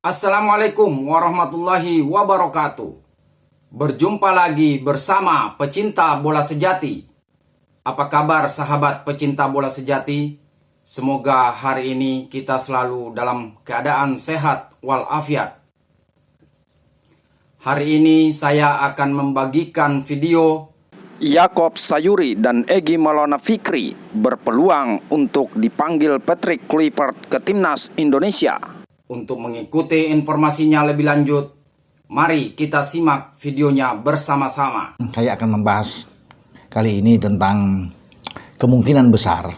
Assalamualaikum warahmatullahi wabarakatuh. Berjumpa lagi bersama pecinta bola sejati. Apa kabar sahabat pecinta bola sejati? Semoga hari ini kita selalu dalam keadaan sehat walafiat. Hari ini saya akan membagikan video Yaakob Sayuri dan Egy Maulana Fikri berpeluang untuk dipanggil Patrick Kluivert ke timnas Indonesia. Untuk mengikuti informasinya lebih lanjut, mari kita simak videonya bersama-sama. Saya akan membahas kali ini tentang kemungkinan besar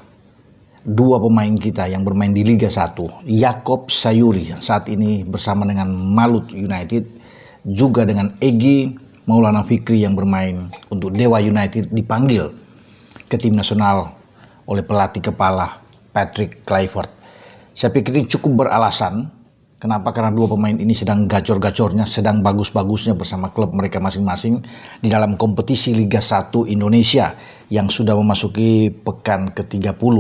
dua pemain kita yang bermain di Liga 1, Yaakob Sayuri saat ini bersama dengan Malut United, juga dengan Egy Maulana Fikri yang bermain untuk Dewa United, dipanggil ke tim nasional oleh pelatih kepala Patrick Kluivert. Saya pikir ini cukup beralasan. Kenapa? Karena dua pemain ini sedang gacor-gacornya, sedang bagus-bagusnya bersama klub mereka masing-masing di dalam kompetisi Liga 1 Indonesia yang sudah memasuki pekan ke-30.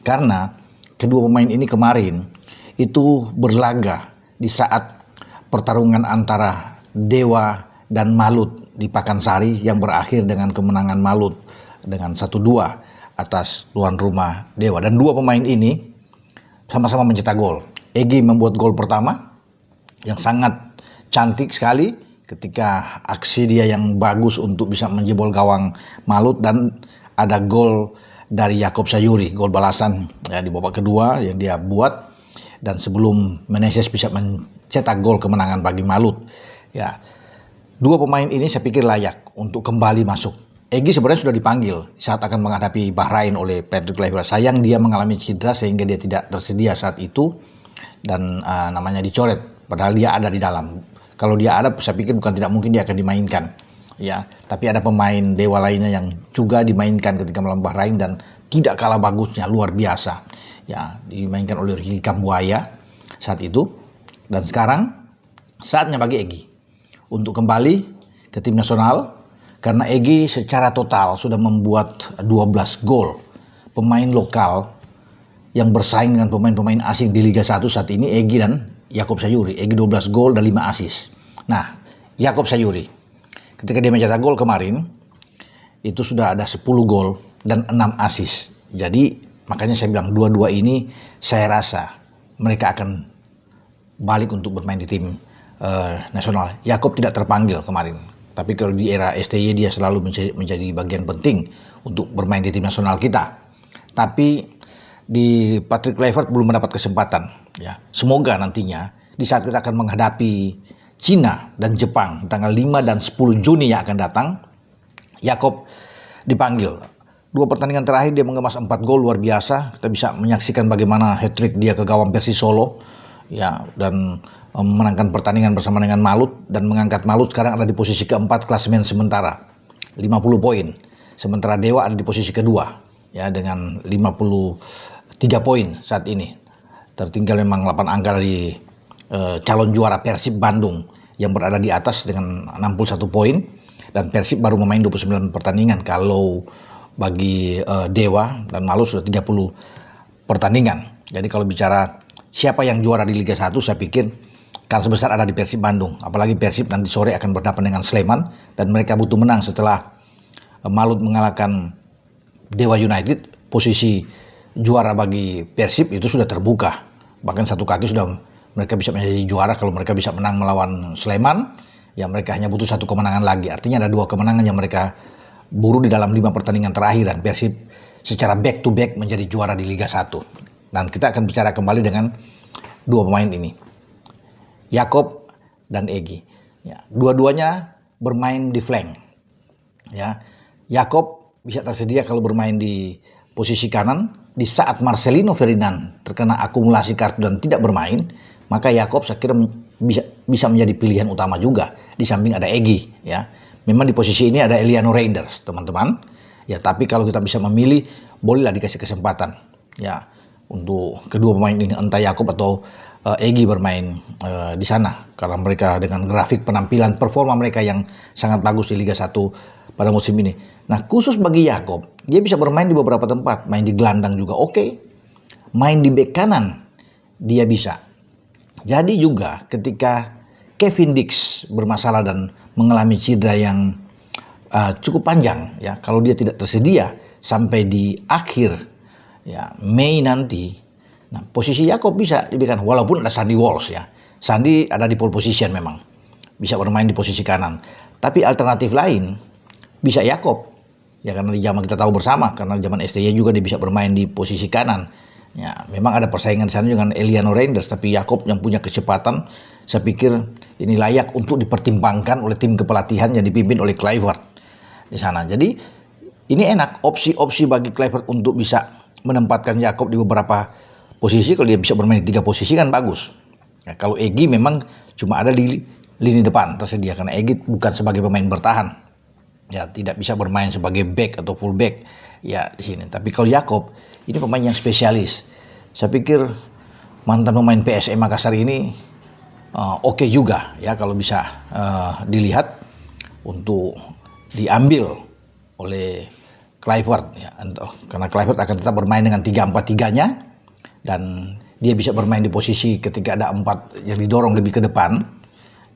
Karena kedua pemain ini kemarin itu berlaga di saat pertarungan antara Dewa dan Malut di Pakansari yang berakhir dengan kemenangan Malut dengan 1-2 atas tuan rumah Dewa. Dan dua pemain ini sama-sama mencetak gol. Egy membuat gol pertama yang sangat cantik sekali ketika aksi dia yang bagus untuk bisa menjebol gawang Malut, dan ada gol dari Yaakob Sayuri, gol balasan ya, di babak kedua yang dia buat, dan sebelum Meneses bisa mencetak gol kemenangan bagi Malut. Ya, dua pemain ini saya pikir layak untuk kembali masuk. Egy sebenarnya sudah dipanggil saat akan menghadapi Bahrain oleh Patrick Kluivert. Sayang dia mengalami cedera sehingga dia tidak tersedia saat itu dan namanya dicoret, padahal dia ada di dalam. Kalau dia ada, saya pikir bukan tidak mungkin dia akan dimainkan ya. Tapi ada pemain Dewa lainnya yang juga dimainkan ketika melawan Bahrain dan tidak kalah bagusnya, luar biasa ya, dimainkan oleh Ricky Kambuaya saat itu. Dan sekarang saatnya bagi Egy untuk kembali ke tim nasional, karena Egy secara total sudah membuat 12 gol. Pemain lokal yang bersaing dengan pemain-pemain asing di Liga 1 saat ini Egy dan Yaakob Sayuri. Egy 12 gol dan 5 assist. Nah, Yaakob Sayuri ketika dia mencetak gol kemarin itu sudah ada 10 gol dan 6 assist. Jadi makanya saya bilang dua-dua ini saya rasa mereka akan balik untuk bermain di tim nasional. Yaakob tidak terpanggil kemarin, tapi kalau di era STY dia selalu menjadi bagian penting untuk bermain di tim nasional kita. Tapi di Patrick Kluivert belum mendapat kesempatan ya. Semoga nantinya di saat kita akan menghadapi Cina dan Jepang tanggal 5 dan 10 Juni yang akan datang, Yaakob dipanggil. Dua pertandingan terakhir dia mengemas 4 gol, luar biasa. Kita bisa menyaksikan bagaimana hat-trick dia ke gawang Persis Solo ya, dan memenangkan pertandingan bersama dengan Malut dan mengangkat Malut sekarang ada di posisi keempat klasemen sementara 50 poin. Sementara Dewa ada di posisi kedua ya dengan 53 poin saat ini. Tertinggal memang 8 angka dari calon juara Persib Bandung yang berada di atas dengan 61 poin, dan Persib baru memain 29 pertandingan. Kalau bagi Dewa dan Malut sudah 30 pertandingan. Jadi kalau bicara siapa yang juara di Liga 1, saya pikir kans besar ada di Persib Bandung. Apalagi Persib nanti sore akan berhadapan dengan Sleman dan mereka butuh menang setelah Malut mengalahkan Dewa United. Posisi juara bagi Persib itu sudah terbuka. Bahkan satu kaki sudah mereka bisa menjadi juara kalau mereka bisa menang melawan Sleman. Ya mereka hanya butuh satu kemenangan lagi. Artinya ada 2 kemenangan yang mereka buru di dalam 5 pertandingan terakhir, dan Persib secara back to back menjadi juara di Liga 1. Dan kita akan bicara kembali dengan dua pemain ini, Yaakob dan Egy. Ya, dua-duanya bermain di flank. Ya, Yaakob bisa tersedia kalau bermain di posisi kanan. Di saat Marcelino Ferdinand terkena akumulasi kartu dan tidak bermain, maka Yaakob saya kira bisa menjadi pilihan utama juga. Di samping ada Egy ya. Memang di posisi ini ada Eliano Reinders, teman-teman. Ya, tapi kalau kita bisa memilih, bolehlah dikasih kesempatan ya untuk kedua pemain ini, entah Yaakob atau Egy bermain di sana, karena mereka dengan grafik penampilan performa mereka yang sangat bagus di Liga 1 pada musim ini. Nah, khusus bagi Yaakob, dia bisa bermain di beberapa tempat, main di gelandang juga oke, main di bek kanan dia bisa. Jadi juga ketika Kevin Dix bermasalah dan mengalami cedera yang cukup panjang, ya, kalau dia tidak tersedia sampai di akhir ya Mei nanti, nah posisi Jakob bisa diberikan, walaupun ada Sandy Walsh ya. Sandy ada di pole position, memang bisa bermain di posisi kanan. Tapi alternatif lain bisa Jakob. Ya karena di zaman kita tahu bersama, karena zaman STY juga dia bisa bermain di posisi kanan. Ya, memang ada persaingan di sana dengan Eliano Reinders, tapi Jakob yang punya kecepatan, saya pikir ini layak untuk dipertimbangkan oleh tim kepelatihan yang dipimpin oleh Kluivert di sana. Jadi ini enak, opsi-opsi bagi Kluivert untuk bisa menempatkan Jakob di beberapa posisi. Kalau dia bisa bermain di 3 posisi kan bagus. Ya, kalau Egy memang cuma ada di lini depan tersedia, karena Egy bukan sebagai pemain bertahan. Ya, tidak bisa bermain sebagai back atau full back ya di sini. Tapi kalau Jakob ini pemain yang spesialis. Saya pikir mantan pemain PSM Makassar ini oke juga ya kalau bisa dilihat untuk diambil oleh Kluivert ya, karena Kluivert akan tetap bermain dengan 3-4-3-nya dan dia bisa bermain di posisi ketika ada 4 yang didorong lebih ke depan,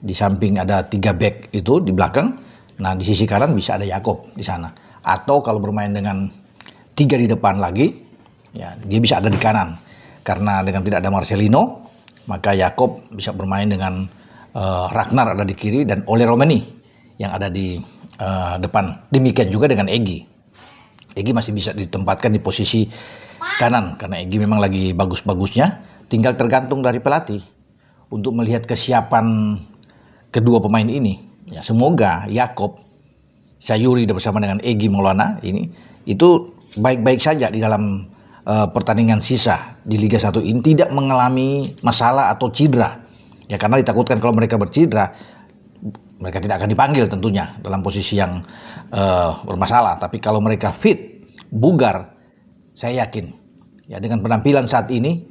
di samping ada 3 back itu di belakang. Nah, di sisi kanan bisa ada Jakob di sana. Atau kalau bermain dengan 3 di depan lagi, ya dia bisa ada di kanan. Karena dengan tidak ada Marcelino, maka Jakob bisa bermain dengan Ragnar ada di kiri dan Ole Romeni yang ada di depan. Demikian juga dengan Egy. Egy masih bisa ditempatkan di posisi kanan karena Egy memang lagi bagus-bagusnya. Tinggal tergantung dari pelatih untuk melihat kesiapan kedua pemain ini. Ya, semoga Jakob Sayuri bersama dengan Egy Maulana ini itu baik-baik saja di dalam pertandingan sisa di Liga 1 ini, tidak mengalami masalah atau cedera. Ya karena ditakutkan kalau mereka bercedera mereka tidak akan dipanggil tentunya dalam posisi yang bermasalah. Tapi kalau mereka fit, bugar, saya yakin ya dengan penampilan saat ini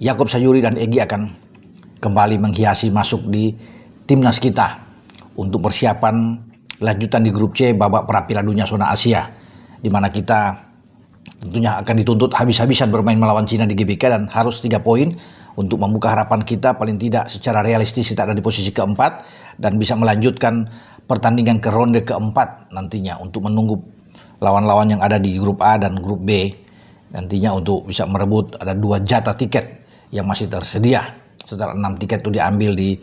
Jakob Sayuri dan Egy akan kembali menghiasi masuk di timnas kita untuk persiapan lanjutan di grup C babak Piala Dunia Zona Asia, di mana kita tentunya akan dituntut habis-habisan bermain melawan Cina di GBK dan harus 3 poin untuk membuka harapan kita paling tidak secara realistis kita ada di posisi keempat dan bisa melanjutkan pertandingan ke ronde keempat nantinya untuk menunggu lawan-lawan yang ada di grup A dan grup B nantinya untuk bisa merebut ada 2 jatah tiket yang masih tersedia setelah 6 tiket itu diambil di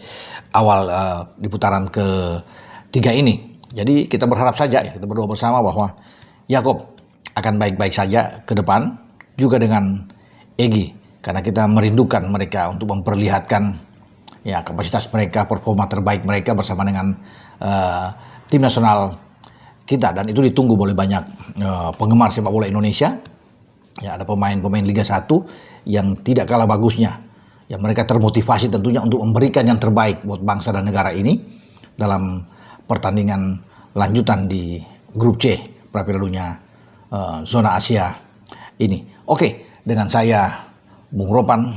awal di putaran ke-3 ini. Jadi kita berharap saja ya, kita berdoa bersama bahwa Jakob akan baik-baik saja ke depan, juga dengan Egy, karena kita merindukan mereka untuk memperlihatkan ya kapasitas mereka, performa terbaik mereka bersama dengan tim nasional kita, dan itu ditunggu oleh banyak penggemar sepak bola Indonesia. Ya ada pemain-pemain Liga 1 yang tidak kalah bagusnya. Ya mereka termotivasi tentunya untuk memberikan yang terbaik buat bangsa dan negara ini dalam pertandingan lanjutan di grup C Piala Dunia Zona Asia ini. Oke, dengan saya Bung Ropan